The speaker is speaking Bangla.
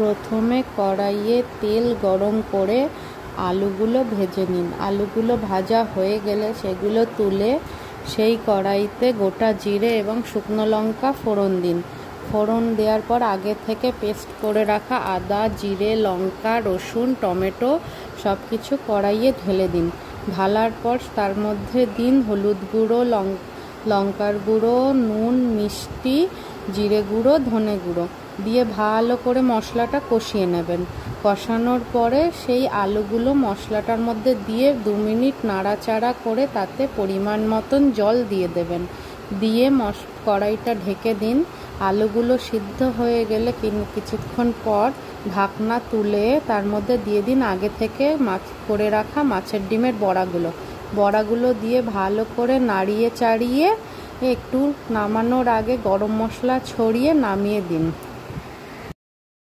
প্রথমে কড়াইয়ে তেল গরম করে আলুগুলো ভেজে নিন। আলুগুলো ভাজা হয়ে গেলে সেগুলো তুলে সেই কড়াইতে গোটা জিরে এবং শুকনো লঙ্কা ফোড়ন দিন। ফোড়ন দেওয়ার পর আগে থেকে পেস্ট করে রাখা আদা, জিরে, লঙ্কা, রসুন, টমেটো সব কিছু কড়াইয়ে ঢেলে দিন। ঢালার পর তার মধ্যে দিন হলুদ গুঁড়ো, লঙ্কার গুঁড়ো, নুন, মিষ্টি, জিরে গুঁড়ো, ধনে গুঁড়ো দিয়ে ভালো করে মশলাটা কষিয়ে নেবেন। কষানোর পরে সেই আলুগুলো মশলাটার মধ্যে দিয়ে 2 মিনিট নাড়াচাড়া করে তাতে পরিমাণ মতন জল দিয়ে দেবেন। দিয়ে কড়াইটা ঢেকে দিন। আলুগুলো সিদ্ধ হয়ে গেলে কিছুক্ষণ পর ঢাকনা তুলে তার মধ্যে দিয়ে দিন আগে থেকে করে রাখা মাছের ডিমের বড়াগুলো দিয়ে ভালো করে নাড়িয়ে চাড়িয়ে একটু নামানোর আগে গরম মশলা ছড়িয়ে নামিয়ে দিন।